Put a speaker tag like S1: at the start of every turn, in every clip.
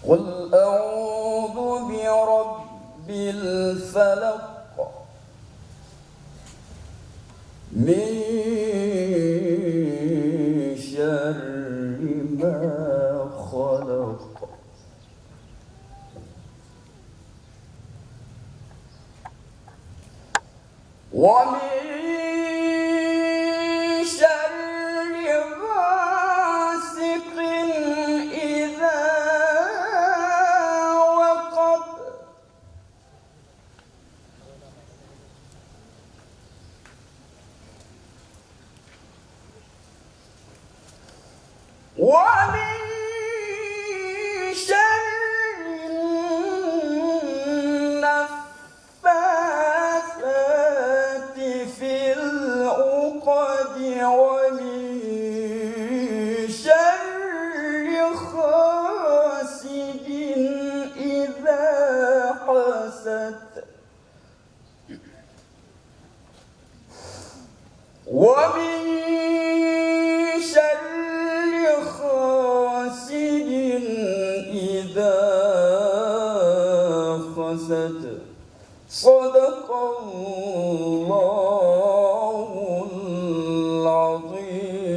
S1: قل أعوذ برب الفلق من شر ما خلق ومن النفاثات في العقد ومن شر حاسد إذا حسد ومن صدق الله العظيم.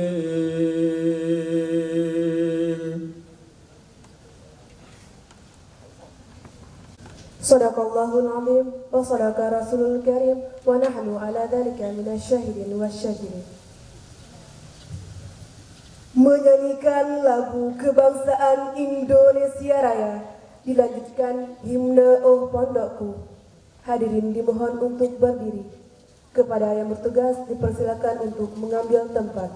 S2: صدق الله العظيم وصدق رسول الكريم ونحن على ذلك من الشاهدين والشاكرين. Menyanyikan lagu kebangsaan Indonesia Raya dilanjutkan himne Oh Pondokku. Hadirin dimohon untuk berdiri. Kepada yang bertugas dipersilakan untuk mengambil tempat.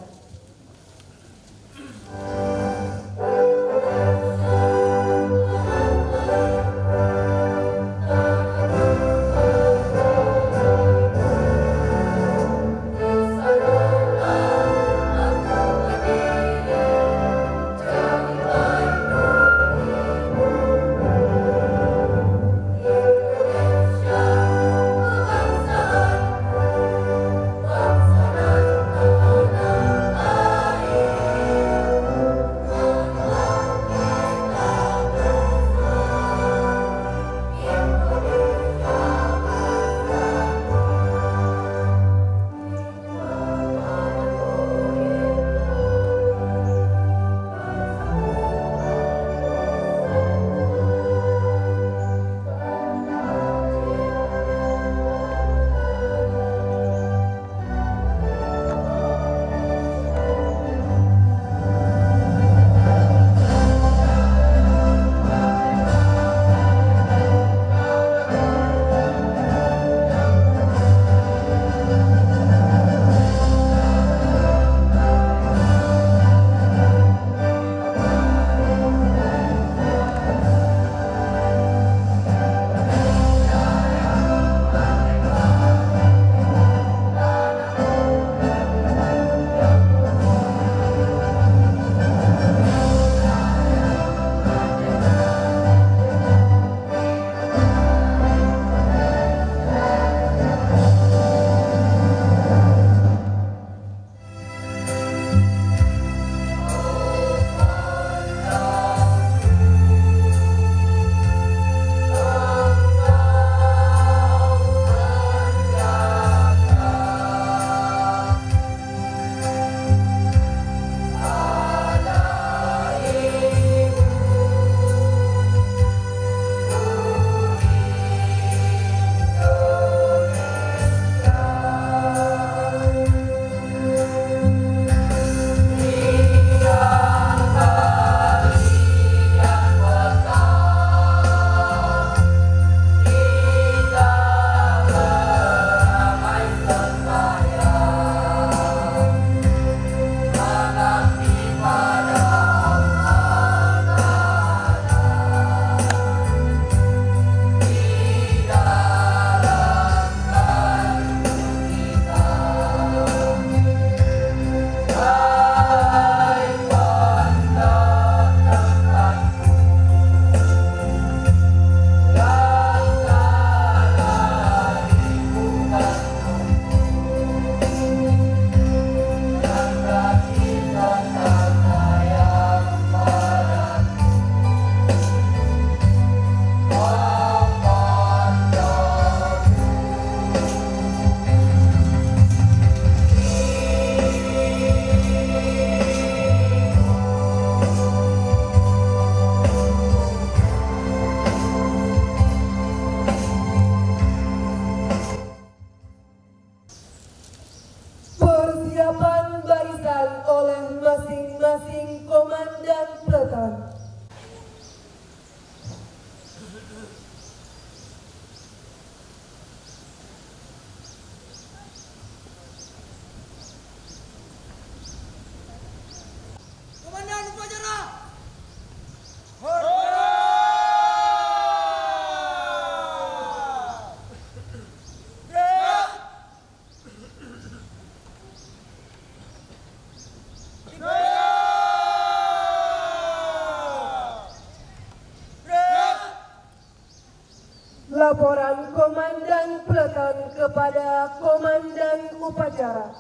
S2: Laporan Komandan Peleton kepada Komandan Upacara.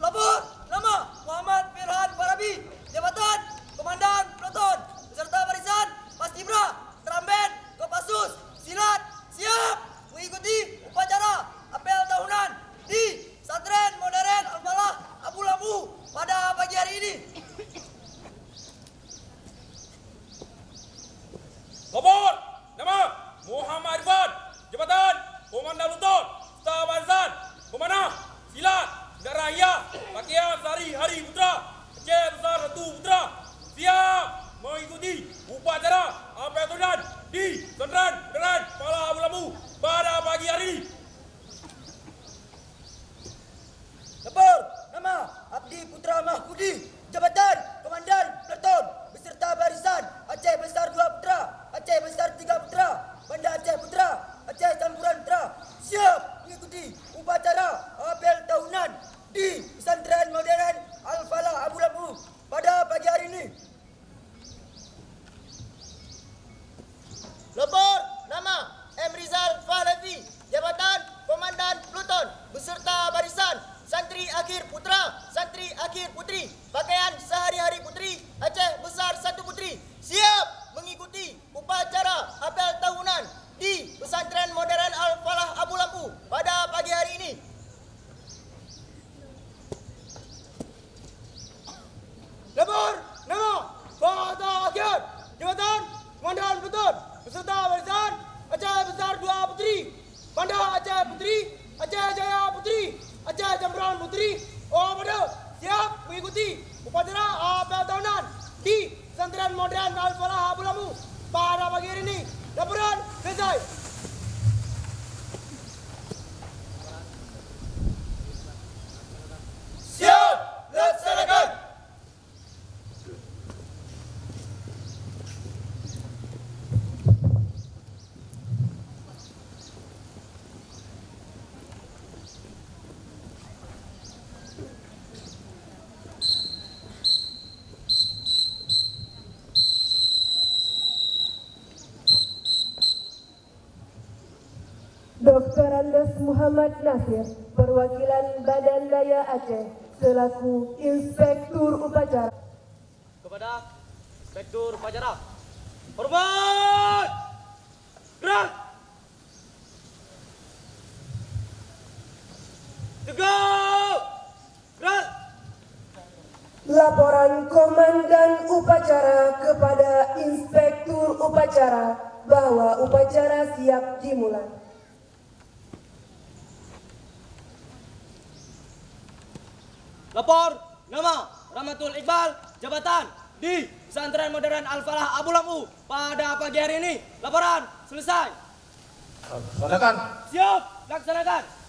S3: Lapor nama Muhammad Firhan Farabi, jabatan Komandan Peleton beserta barisan Paskibra, drum band, Kopassus, silat, siap mengikuti upacara apel tahunan di Pesantren Modern Al-Falah Abu Lampu pada pagi hari ini.
S4: Lapor nama Muhammad Irfan, jabatan Komandan Peleton beserta barisan Pemanah, silat, Daraya, pakaian sehari-hari putra, Aceh Besar 1 putra, siap mengikuti upacara apel tahunan di Pesantren Modern Al-Falah Abu Lampu pada pagi hari ini.
S3: Lapor nama Abdi Putra Mahfudi, jabatan Komandan Peleton beserta barisan Aceh Besar 2 putra, Aceh Besar 3 putra, Banda Aceh putra, Aceh Campuran putra, siap mengikuti upacara apel tahunan di Pesantren Modern Al-Falah Abu Lampu pada pagi hari ini.
S5: Lapor nama M. Rizal Fahlevi, jabatan Komandan Peleton beserta barisan Santri Akhir Putra, Santri Akhir Putri, pakaian sehari-hari putri, Aceh Besar 1 putri, siap mengikuti upacara apel tahunan di Pesantren Modern Al-Falah Abu Lampu pada pagi hari ini.
S3: Lapor nama Fatah Akhir, jabatan Komandan Peleton beserta barisan Aceh Besar 2 putri, Banda Aceh putri, Aceh Jaya putri, Aceh Campuran putri, Pada siap mengikuti upacara apel tahunan di Pesantren Modern Al-Falah Abu Lampu pada pagi hari ini. Laporan selesai.
S5: Siap laksanakan.
S2: Dr. Andes Muhammad Nasir, perwakilan Badan Daya Aceh, selaku Inspektur Upacara.
S3: Kepada Inspektur Upacara. Hormat! Gerak! Tegak! Gerak!
S2: Laporan Komandan Upacara kepada Inspektur Upacara bahwa upacara siap dimulai.
S3: Lapor nama Rahmatul Iqbal, jabatan di Pesantren Modern Al-Falah Abu Lampu pada pagi hari ini. Laporan selesai.
S1: Laksanakan.
S3: Siap laksanakan.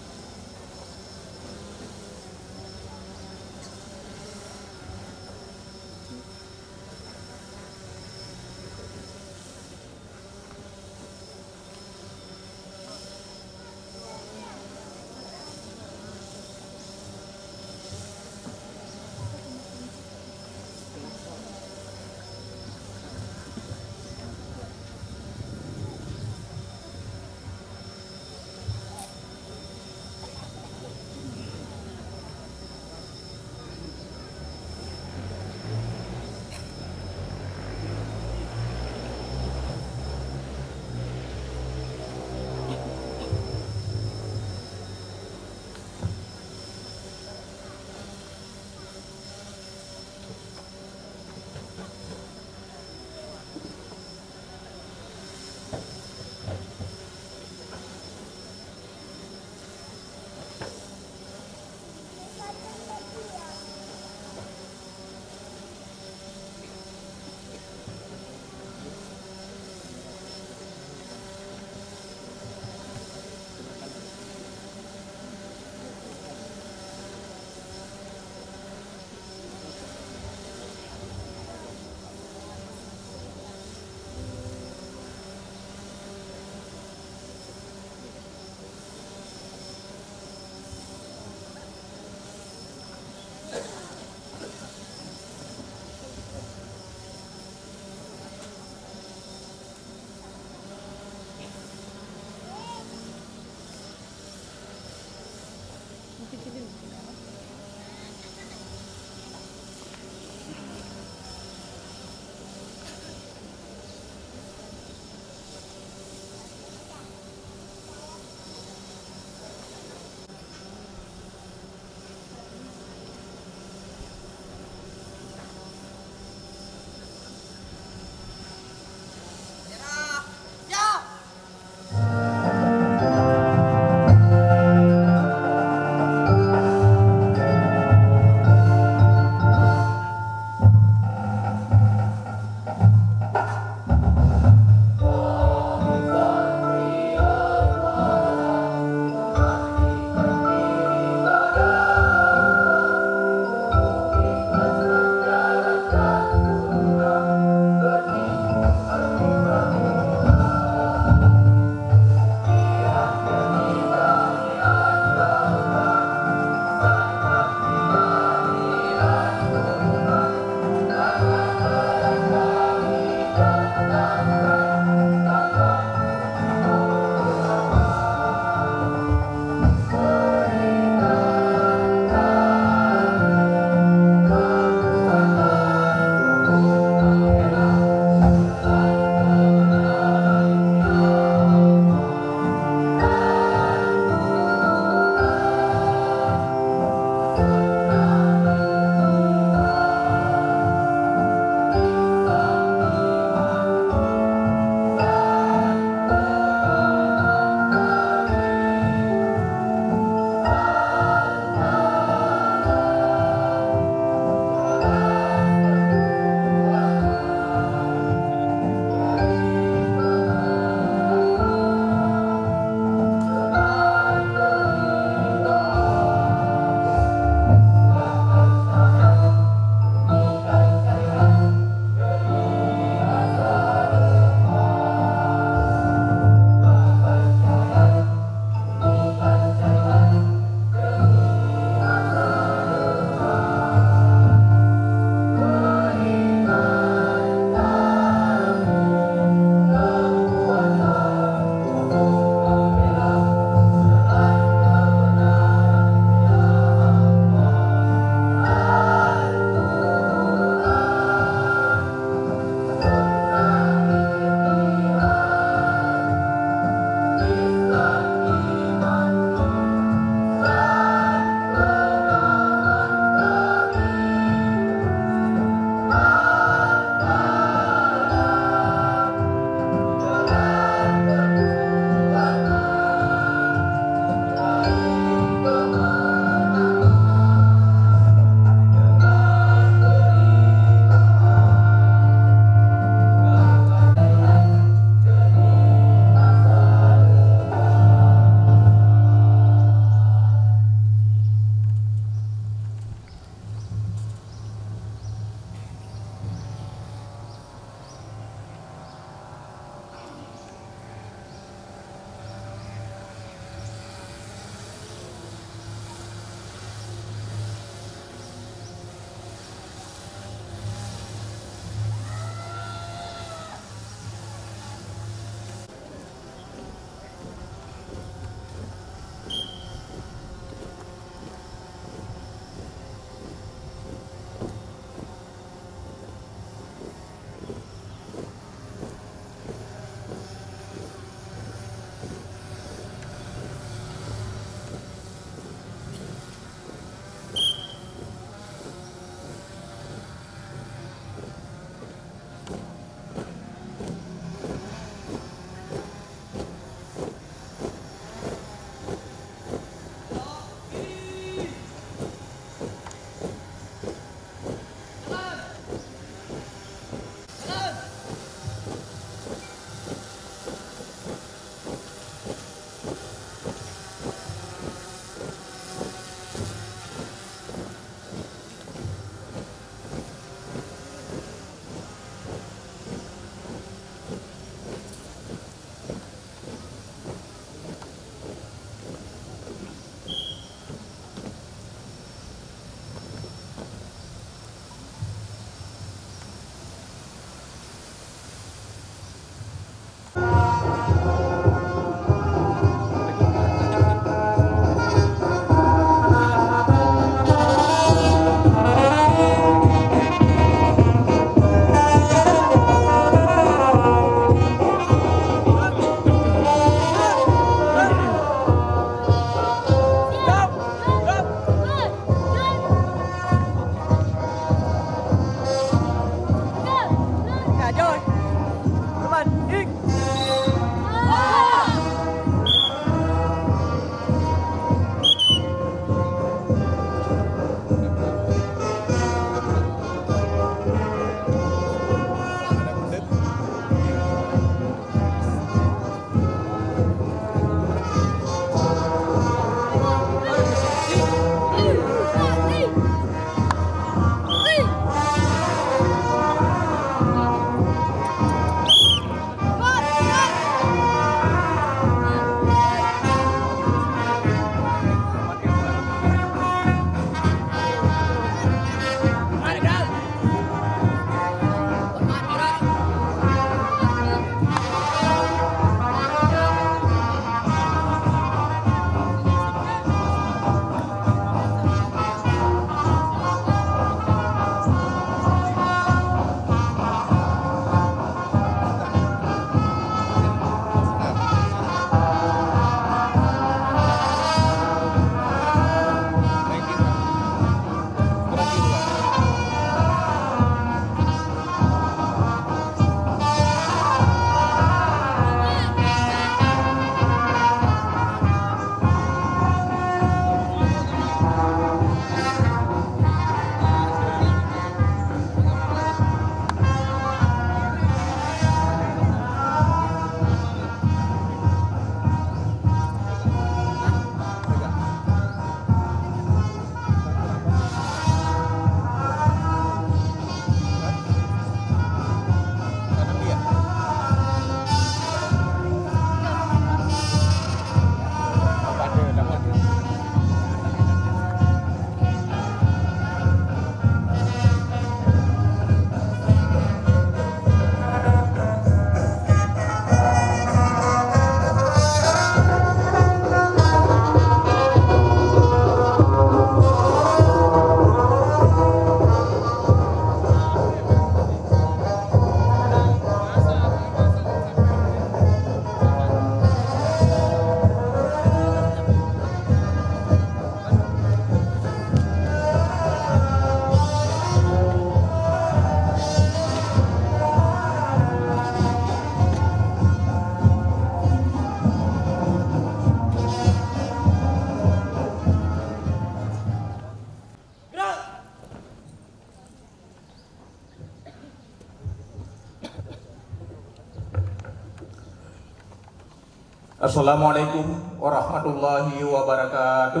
S1: Assalamualaikum warahmatullahi wabarakatuh.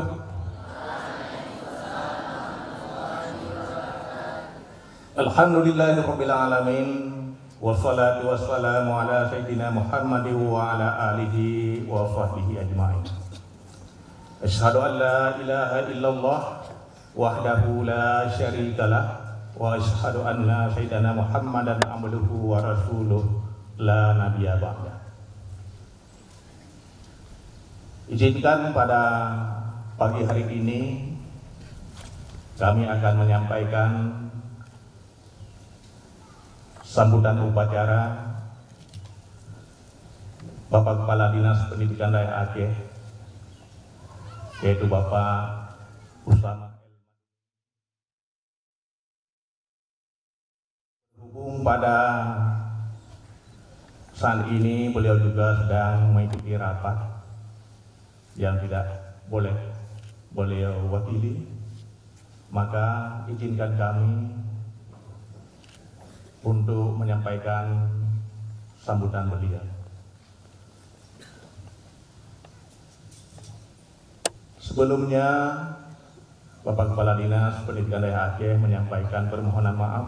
S1: Alhamdulillahirabbil alamin. Wassalatu wassalamu ala sayyidina Muhammadin wa ala alihi wa sahbihi ajma'in. Asyhadu an la ilaha illallah wahdahu la syarikalah wa asyhadu anna sayyidina Muhammadan abduhu wa rasuluh la nabiyya ba'da. Izinkan pada pagi hari ini kami akan menyampaikan sambutan upacara Bapak Kepala Dinas Pendidikan Daerah Aceh, yaitu Bapak Usama. Berhubung pada saat ini beliau juga sedang mengikuti rapat yang tidak boleh beliau wakili, maka izinkan kami untuk menyampaikan sambutan beliau. Sebelumnya, Bapak Kepala Dinas Pendidikan Daerah Aceh menyampaikan permohonan maaf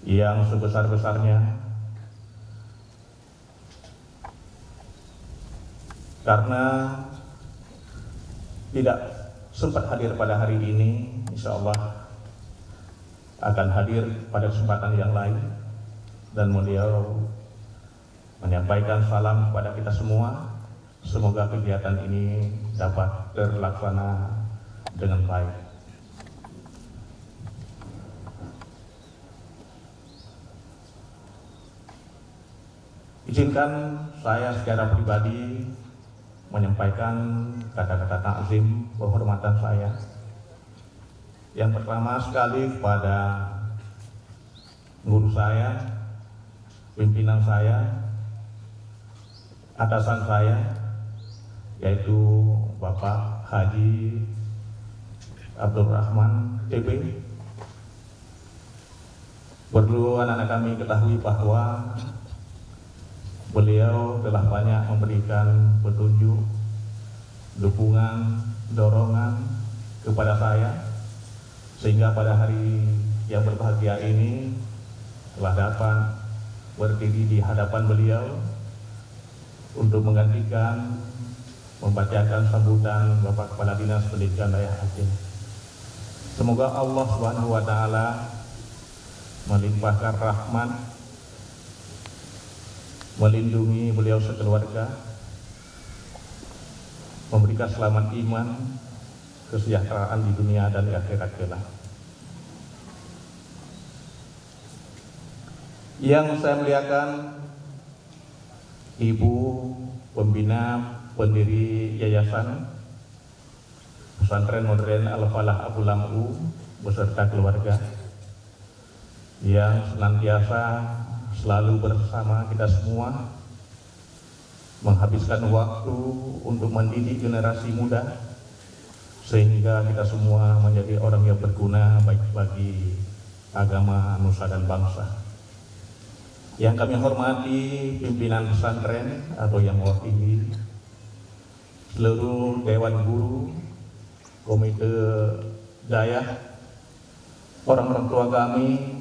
S1: yang sebesar-besarnya karena tidak sempat hadir pada hari ini. Insya Allah akan hadir pada kesempatan yang lain, dan beliau menyampaikan salam kepada kita semua. Semoga kegiatan ini dapat terlaksana dengan baik. Izinkan saya secara pribadi menyampaikan kata-kata takzim penghormatan saya. Yang pertama sekali kepada guru saya, pimpinan saya, atasan saya, yaitu Bapak Haji Abdul Rahman TP. Perlu anak-anak kami ketahui bahwa beliau telah banyak memberikan petunjuk, dukungan, dorongan kepada saya, sehingga pada hari yang berbahagia ini telah dapat berdiri di hadapan beliau untuk menggantikan membacakan sambutan Bapak Kepala Dinas Pendidikan Daerah Aceh. Semoga Allah Subhanahu wa taala melimpahkan rahmat, melindungi beliau sekeluarga, memberikan selamat iman, kesejahteraan di dunia dan di akhirat kelak. Yang saya muliakan Ibu Pembina Pendiri Yayasan Pesantren Modern Al-Falah Abu Lam'u beserta keluarga yang senantiasa selalu bersama kita semua, menghabiskan waktu untuk mendidik generasi muda sehingga kita semua menjadi orang yang berguna baik bagi agama, nusa dan bangsa. Yang kami hormati pimpinan pesantren atau yang mewakili seluruh dewan guru, komite daya, orang-orang tua kami,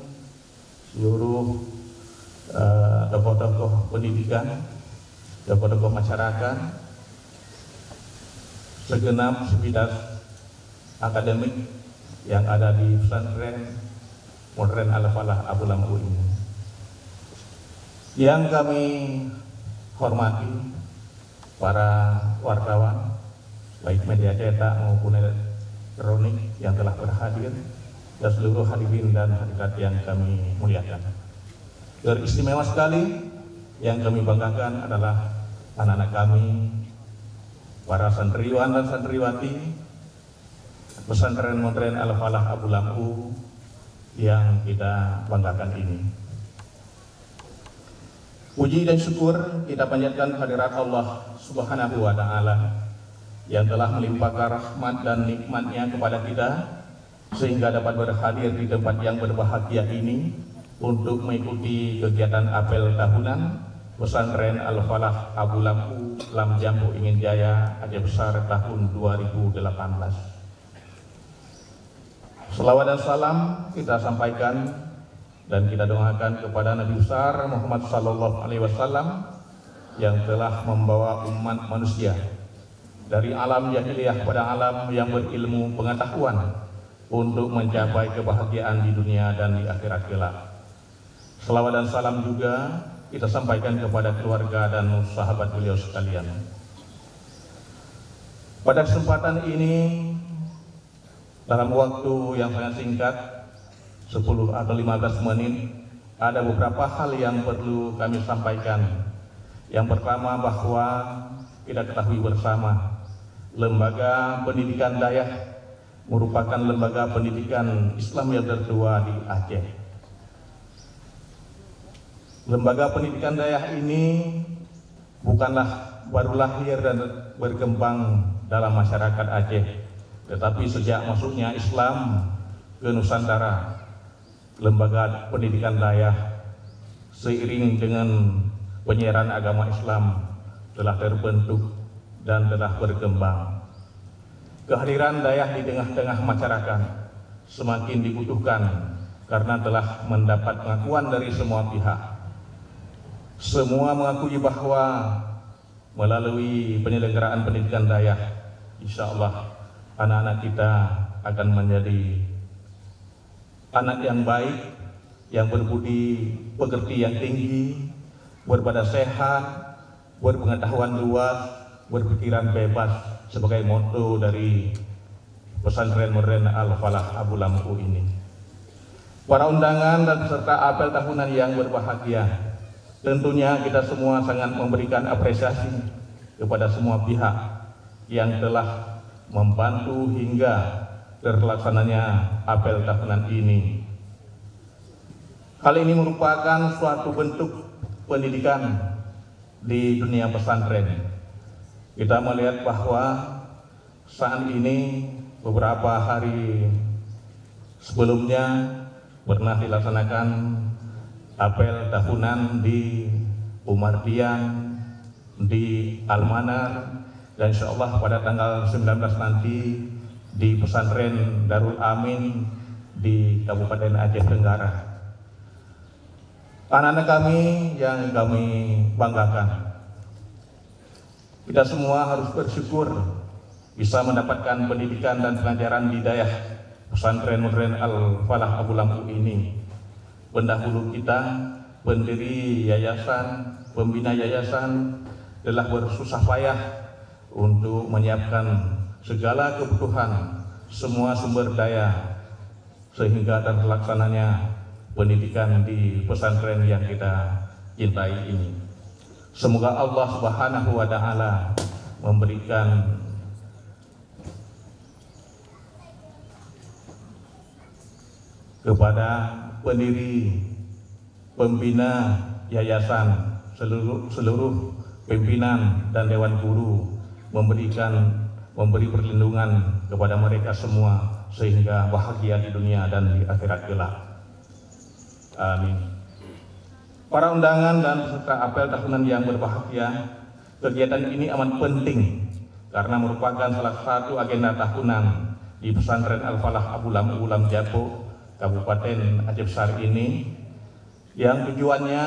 S1: seluruh tokoh-tokoh pendidikan, tokoh-tokoh masyarakat, segenap sivitas akademik yang ada di pesantren Modern Al-Falah Abu Lam'u ini. Yang kami hormati para wartawan, baik media cetak maupun elektronik yang telah berhadir, dan seluruh hadirin dan hadirat yang kami muliakan. Teristimewa sekali yang kami banggakan adalah anak-anak kami, para santriwan dan santriwati Pesantren Modern Al-Falah Abu Lam'u yang kita banggakan ini. Puji dan syukur kita panjatkan kehadirat Allah Subhanahu wa taala yang telah melimpahkan rahmat dan nikmatnya kepada kita sehingga dapat berhadir di tempat yang berbahagia ini untuk mengikuti kegiatan apel tahunan Pesantren Al-Falah Abu Lampu Lam Jambu Ingin Jaya Aceh Besar tahun 2018. Selawat dan salam kita sampaikan dan kita doakan kepada Nabi besar Muhammad sallallahu alaihi wasallam yang telah membawa umat manusia dari alam jahiliyah pada alam yang berilmu pengetahuan untuk mencapai kebahagiaan di dunia dan di akhirat kelak. Selawat dan salam juga kita sampaikan kepada keluarga dan sahabat beliau sekalian. Pada kesempatan ini, dalam waktu yang sangat singkat, 10 atau 15 menit, ada beberapa hal yang perlu kami sampaikan. Yang pertama, bahwa kita ketahui bersama, Lembaga Pendidikan Dayah merupakan lembaga pendidikan Islam yang tertua di Aceh. Lembaga pendidikan Dayah ini bukanlah baru lahir dan berkembang dalam masyarakat Aceh, tetapi sejak masuknya Islam ke Nusantara, lembaga pendidikan Dayah seiring dengan penyiaran agama Islam telah terbentuk dan telah berkembang. Kehadiran Dayah di tengah-tengah masyarakat semakin dibutuhkan karena telah mendapat pengakuan dari semua pihak. Semua mengakui bahwa melalui penyelenggaraan pendidikan Dayah, insya Allah anak-anak kita akan menjadi anak yang baik, yang berbudi pekerti yang tinggi, berbadan sehat, berpengetahuan luas, berpikiran bebas sebagai moto dari pesantren modern Al-Falah Abu Lampu ini. Para undangan dan peserta apel tahunan yang berbahagia, tentunya kita semua sangat memberikan apresiasi kepada semua pihak yang telah membantu hingga terlaksananya apel tahunan ini. Hal ini merupakan suatu bentuk pendidikan di dunia pesantren. Kita melihat bahwa saat ini beberapa hari sebelumnya pernah dilaksanakan apel tahunan di Umardian, di Almanar, dan insya Allah pada tanggal 19 nanti di pesantren Darul Amin di Kabupaten Aceh Tenggara. Anak-anak kami yang kami banggakan, kita semua harus bersyukur bisa mendapatkan pendidikan dan pengajaran di Dayah pesantren modern Al-Falah Abu Lampu ini. Pendahulu kita, pendiri yayasan, pembina yayasan telah bersusah payah untuk menyiapkan segala kebutuhan, semua sumber daya sehingga terlaksananya pendidikan di pesantren yang kita cintai ini. Semoga Allah Subhanahu wa Ta'ala memberikan kepada pendiri, pembina yayasan, seluruh pimpinan dan dewan guru memberi perlindungan kepada mereka semua sehingga bahagia di dunia dan di akhirat kelak. Amin. Para undangan dan peserta apel tahunan yang berbahagia, kegiatan ini amat penting karena merupakan salah satu agenda tahunan di pesantren Al-Falah Abu Lampu Lam Jambu Kabupaten Aceh Besar ini, yang tujuannya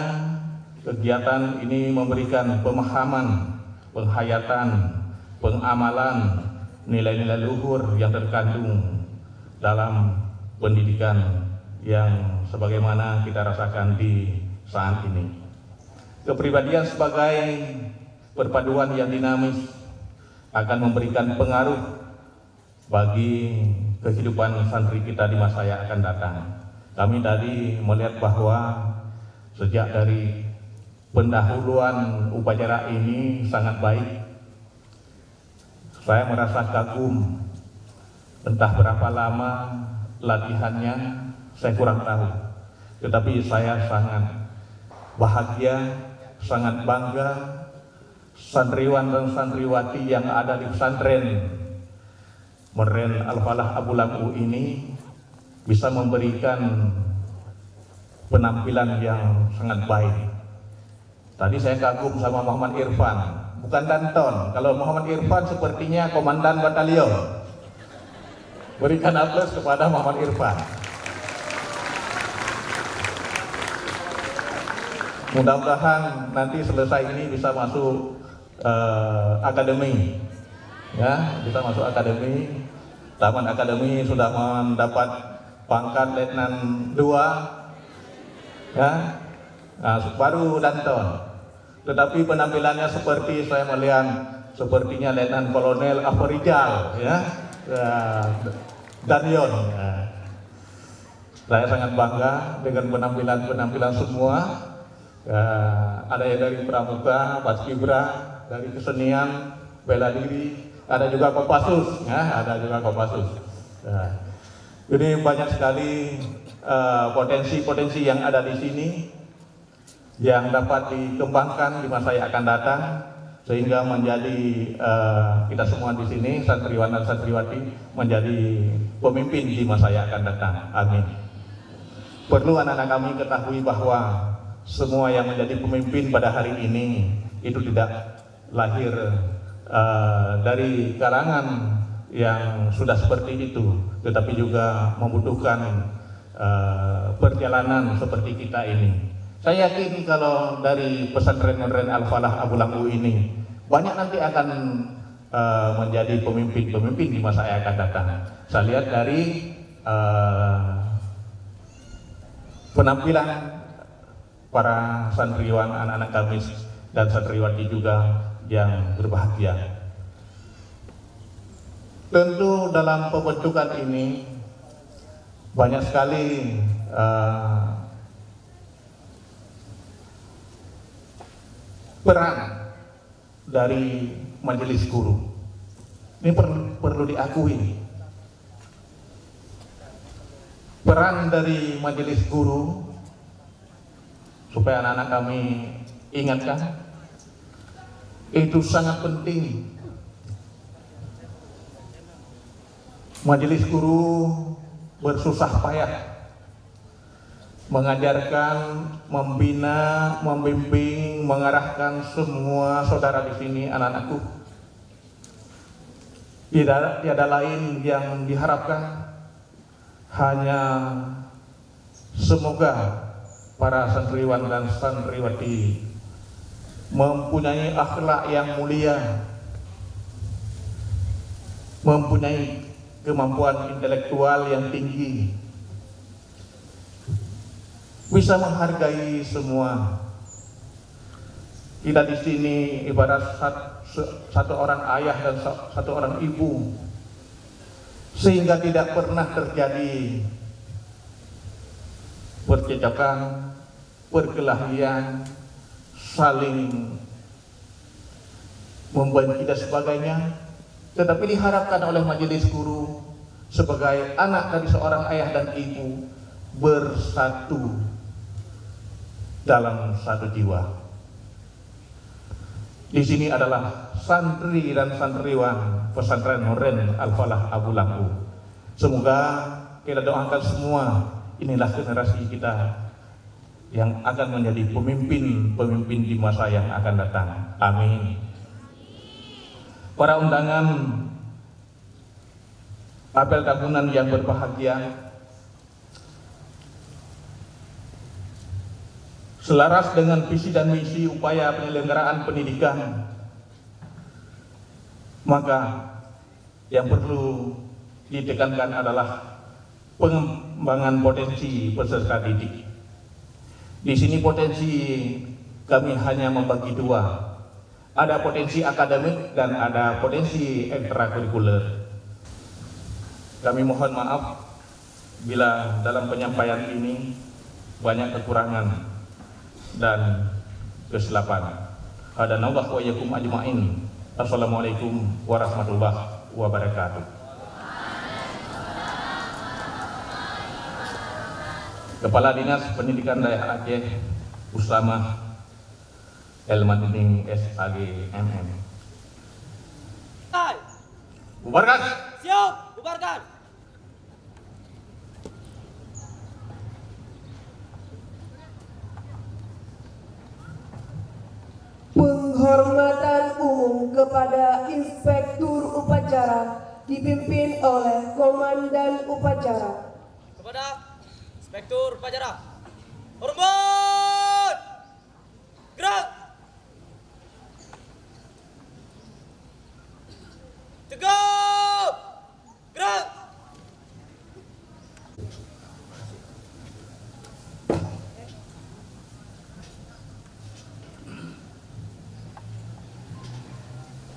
S1: kegiatan ini memberikan pemahaman, penghayatan, pengamalan nilai-nilai luhur yang terkandung dalam pendidikan yang sebagaimana kita rasakan di saat ini. Kepribadian sebagai perpaduan yang dinamis akan memberikan pengaruh bagi kehidupan santri kita di masa yang akan datang. Kami tadi melihat bahwa sejak dari pendahuluan upacara ini sangat baik. Saya merasa kagum, entah berapa lama latihannya, saya kurang tahu. Tetapi saya sangat bahagia, sangat bangga santriwan dan santriwati yang ada di pesantren modern Al-Falah Abu Lampu ini bisa memberikan penampilan yang sangat baik. Tadi saya kagum sama Muhammad Irfan, bukan Danton. Kalau Muhammad Irfan sepertinya komandan batalion. Berikan aplaus kepada Muhammad Irfan. Mudah-mudahan nanti selesai ini bisa masuk akademi, ya, bisa masuk akademi. Taman akademi sudah mendapat pangkat letnan 2, ya, nah, baru Danton. Tetapi penampilannya seperti saya melihat sepertinya letnan kolonel Afrizal, ya, Danyon. Ya. Saya sangat bangga dengan penampilan semua. Ya, ada yang dari pramuka, paskibra, dari kesenian, bela diri, ada juga Kopassus, ya, ada juga Kopassus. Ya. Jadi banyak sekali potensi-potensi yang ada di sini yang dapat dikembangkan di masa yang akan datang, sehingga menjadi kita semua di sini santriwan dan santriwati menjadi pemimpin di masa yang akan datang. Amin. Perlu anak-anak kami ketahui bahwa semua yang menjadi pemimpin pada hari ini itu tidak lahir dari kalangan yang sudah seperti itu, tetapi juga membutuhkan perjalanan seperti kita ini. Saya yakin kalau dari pesantren modern Al-Falah Abu Lampu ini banyak nanti akan menjadi pemimpin-pemimpin di masa yang akan datang. Saya lihat dari penampilan para santriwan, anak-anak kami dan santriwati juga yang berbahagia. Tentu dalam pembentukan ini banyak sekali peran dari majelis guru. Ini perlu diakui. Peran dari majelis guru, supaya anak-anak kami ingatkan, itu sangat penting. Majelis guru bersusah payah mengajarkan, membina, membimbing, mengarahkan semua saudara di sini, anak-anakku. Tiada lain yang diharapkan, hanya semoga para santriwan dan santriwati mempunyai akhlak yang mulia, mempunyai kemampuan intelektual yang tinggi, bisa menghargai semua. Kita di sini ibarat satu orang ayah dan satu orang ibu, sehingga tidak pernah terjadi percecakan, perkelahian, saling membenci dan sebagainya. Tetapi diharapkan oleh majelis guru sebagai anak dari seorang ayah dan ibu bersatu dalam satu jiwa. Di sini adalah santri dan santriwan pesantren modern Al-Falah Abu Lampu. Semoga kita doakan semua, inilah generasi kita yang akan menjadi pemimpin di masa yang akan datang. Amin. Para undangan apel tahunan yang berbahagia, selaras dengan visi dan misi upaya penyelenggaraan pendidikan, maka yang perlu ditekankan adalah pengembangan potensi peserta didik. Di sini potensi kami hanya membagi dua. Ada potensi akademik dan ada potensi ekstrakurikuler. Kami mohon maaf bila dalam penyampaian ini banyak kekurangan dan kesilapan. Hadanallahu wa iyyakum ajma'in. Assalamualaikum warahmatullahi wabarakatuh. Kepala Dinas Pendidikan Daerah Aceh Usama Elmadini SAG MM. Bubarkan.
S3: Siap, bubarkan.
S2: Penghormatan umum kepada Inspektur Upacara dipimpin oleh Komandan Upacara.
S3: Kepada Inspektur Upacara. Hormat! Gerak! Tegap! Gerak!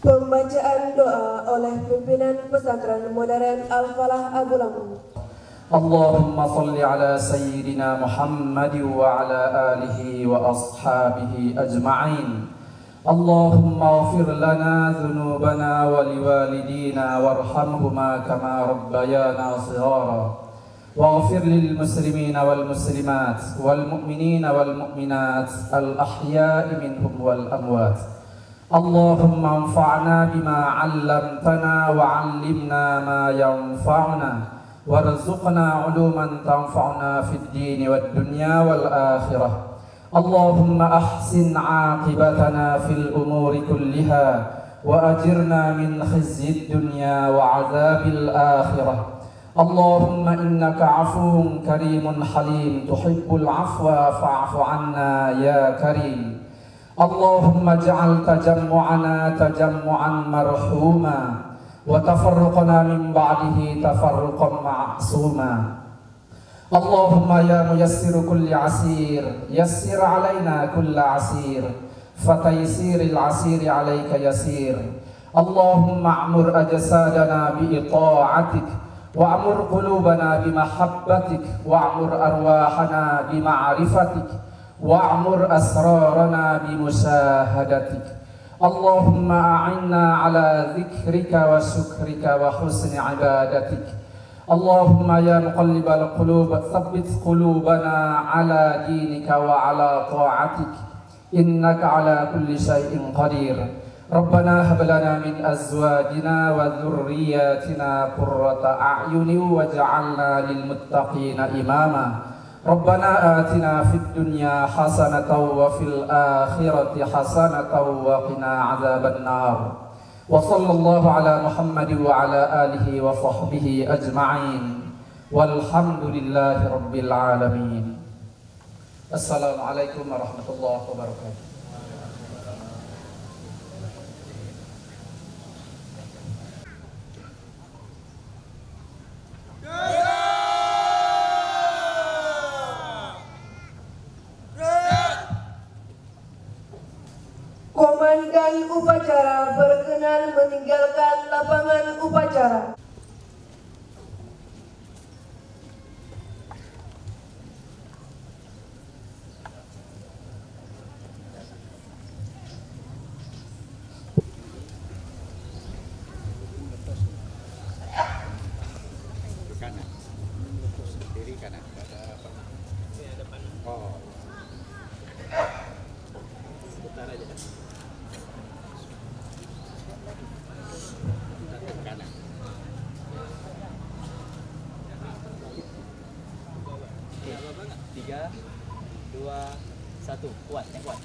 S2: Pembacaan doa oleh pimpinan pesantren modern Al-Falah Abu Lampu.
S6: اللهم صل على سيدنا محمد وعلى آله وأصحابه أجمعين اللهم اغفر لنا ذنوبنا ولوالدينا وارحمهما كما ربيانا صغارا واغفر للمسلمين والمسلمات والمؤمنين والمؤمنات الأحياء منهم والأموات اللهم انفعنا بما علمتنا وعلمنا ما ينفعنا وارزقنا علوما تنفعنا في الدين والدنيا والآخرة اللهم أحسن عاقبتنا في الأمور كلها وأجرنا من خزي الدنيا وعذاب الآخرة اللهم إنك عفو كريم حليم تحب العفو فاعف عنا يا كريم اللهم اجعل تجمعنا تجمعا مرحوما وتفرقنا من بعده تفرقا معصوما اللهم يا ميسر كل عسير يسر علينا كل عسير فتيسير العسير عليك يسير اللهم اعمر أجسادنا بإطاعتك واعمر قلوبنا بمحبتك واعمر أرواحنا بمعرفتك واعمر أسرارنا بمشاهدتك اللهم أعنا على ذكرك وشكرك وحسن عبادتك اللهم يا مقلب القلوب ثبت قلوبنا على دينك وعلى طاعتك إنك على كل شيء قدير ربنا هب لنا من أزواجنا وذرياتنا قرة أعين واجعلنا للمتقين إماما ربنا آتنا في الدنيا حسنة وفي الآخرة حسنة وقنا عذاب النار وصلى الله على محمد وعلى آله وصحبه أجمعين والحمد لله رب العالمين السلام عليكم ورحمة الله وبركاته.
S2: Komandan Upacara berkenan meninggalkan lapangan upacara.
S7: Tiga, dua, satu, kuat, yang kuat.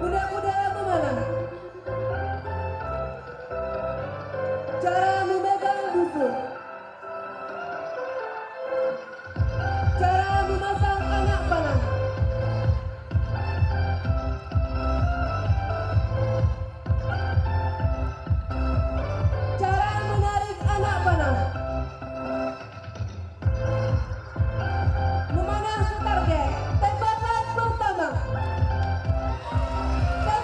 S2: Kuda-kuda memanah. Cara memegang busur. Cara memasang anak panah. Cara menarik anak panah. Memanah ke target. Tembakan pertama. Tembakan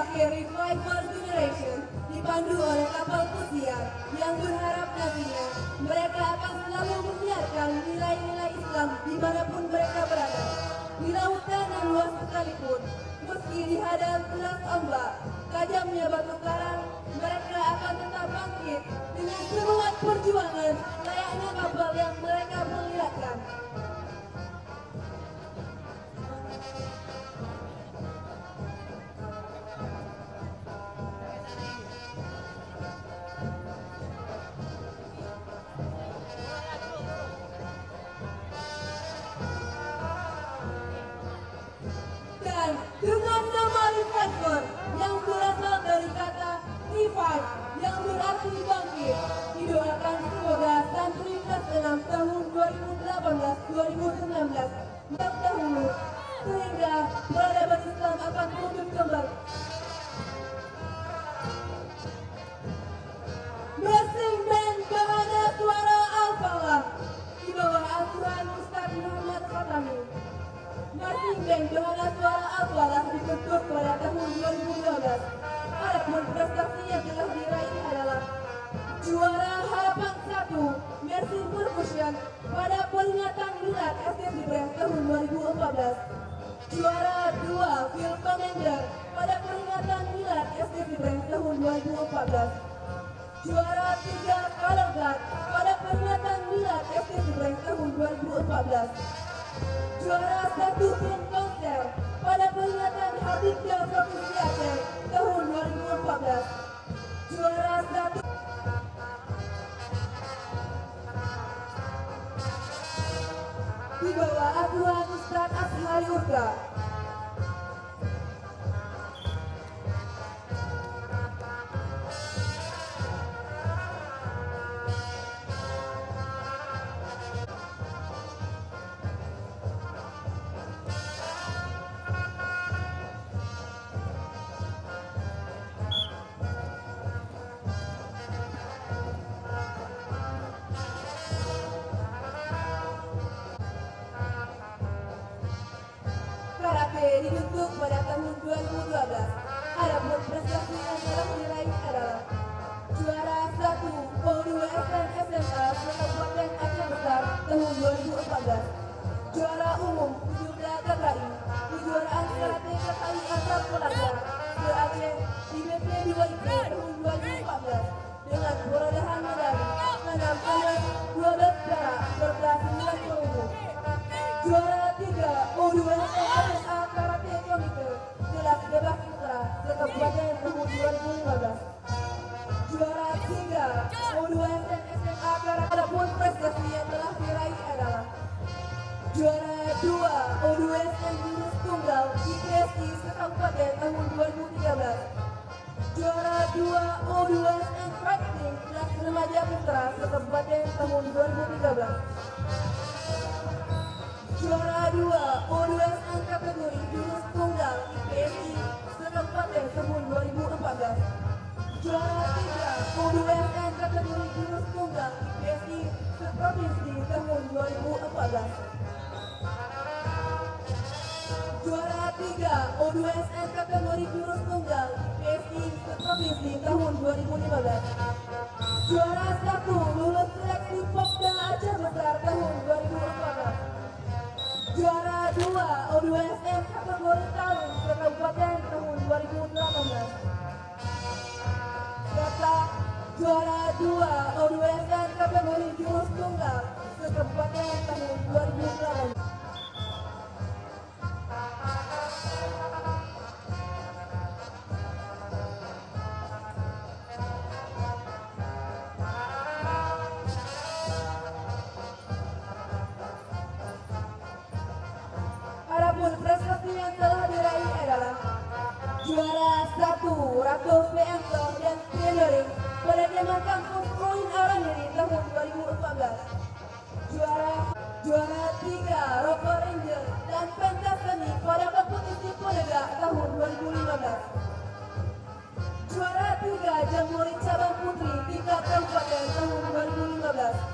S2: akhir Revival Generation dipandu oleh kapal pesiar yang berharap nantinya mereka akan selalu menyiarkan nilai-nilai Islam dimanapun mereka berada. Di lautan yang luas sekalipun, meski dihadang deras ombak, tajamnya batu karang, mereka akan tetap bangkit dengan semangat perjuangan layaknya kapal yang mereka perlihatkan. Dan dengan nama Revival yang berasal dari kata revive yang berarti bangkit, didoakan semoga santri kelas 6 tahun 2018-2019 terdahulu sehingga peradaban Islam akan tumbuh kembang. Marching Band Bahana Suara Al-Falah di bawah asuhan Ustaz Muhammad Khatami. Marching Band Bahana Suara Al-Falah dibentuk pada tahun 2012. Adapun prestasi yang telah diraih adalah juara Harapan 1 Marching Percussion pada peringatan Milad SDC Brand tahun 2014. Juara 2 Field Commander pada peringatan Milad SDC Brand tahun 2014. Juara 3 Color Guard pada peringatan Milad SDC Brand tahun 2014. Juara 1 Band Konser pada peringatan Hardikda Provinsi Aceh tahun 2014. Juara 1 di bawah asuhan Ustaz Ashari Urga. Karate dibentuk pada tahun 2012. Adapun prestasi yang telah diraih adalah juara 1 O2SN SMA Kabupaten Aceh Besar tahun 2014. Juara umum 17 KKI kejuaraan karate KKI antar keluarga se-Aceh di BP 2IP tahun 2014 dengan perolehan medali 6 emas, 12 perak serta 9 perunggu. Juara 3 O2SN SMA Karate Komite kelas Debak Putra se-Kabupaten tahun 2015. Juara 3 O2SN SMA Karate. Adapun prestasi yang telah diraih adalah juara 2 O2SN Jurus Tunggal IPSI se-Kabupaten tahun 2013. Juara 2 O2SN Fighting kelas Remaja Putra se-Kabupaten tahun 2013. Juara 2 O2SN kategori Jurus Tunggal IPSI se-Kabupaten tahun 2014. Juara 3 O2SN kategori Jurus Tunggal IPSI se-Provinsi tahun 2014. Juara 3 O2SN kategori Jurus Tunggal IPSI se-Provinsi tahun 2015. Juara 1 lulus seleksi Popda Aceh Besar tahun 2014. Juara 2 O2SN kategori Tarung se-Kabupaten tahun 2018. Serta juara 2 O2SN kategori Jurus Tunggal se-Kabupaten tahun 2018. Adapun prestasi yang telah diraih adalah juara 1 Ratu PMTO dan Tailoring pada zaman kampus Koin Araniri tahun 2014. Juara 3 Rocker Ranger dan pentas seni pada kompetisi Polega tahun 2015. Juara 3 Jamboree Cabang Putri tingkat kabupaten tahun 2015.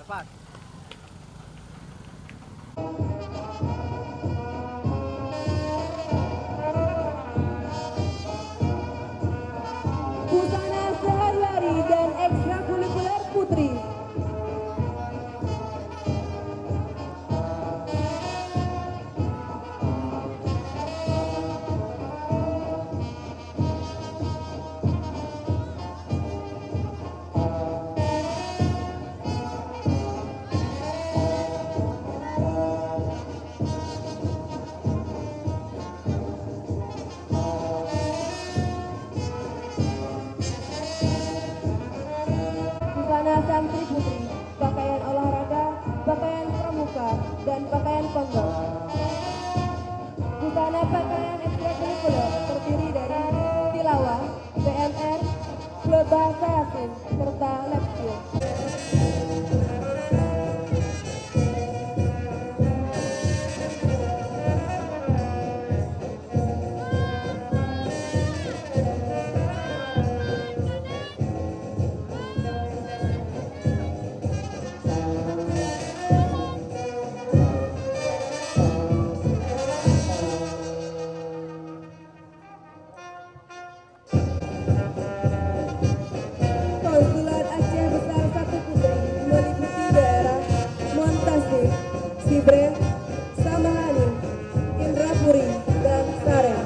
S7: Arfan.
S2: Busana sehari-hari dan ekstrakurikuler putri. Busana santri putri, pakaian olahraga, pakaian pramuka, dan pakaian pondok. Busana pakaian ekstrakurikuler terdiri dari tilawah, PMR, klub bahasa asing, serta lepsio. Konsulat Aceh Besar 1 Putri meliputi daerah Montasik, Sibre, Samahani, Indrapuri, dan Saren.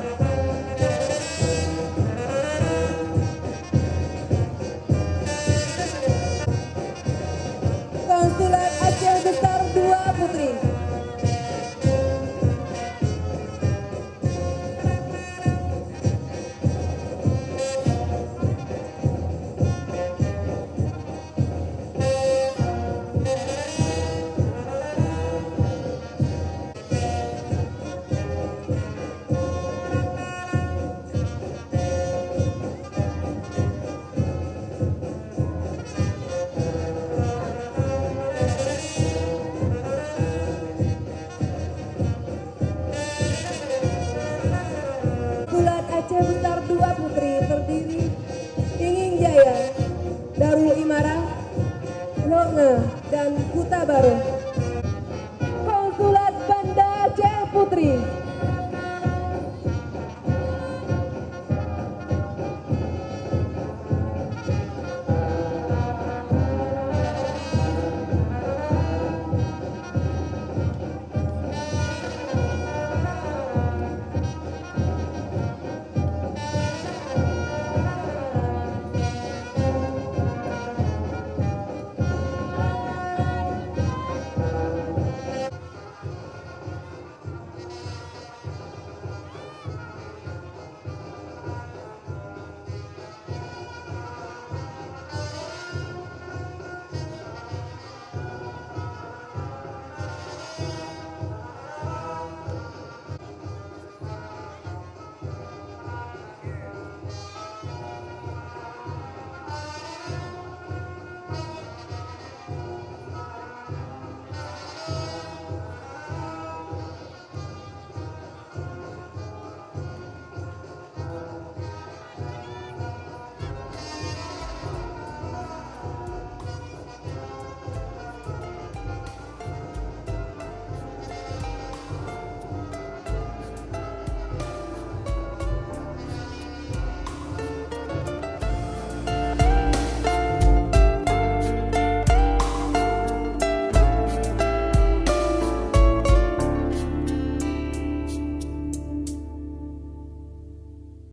S2: Konsulat Aceh Besar 2 Putri Konsulat Aceh Besar 2 Putri terdiri Tinging Jaya, Darul Imarah, Longe, dan Kuta Baru. Konsulat Banda Aceh Putri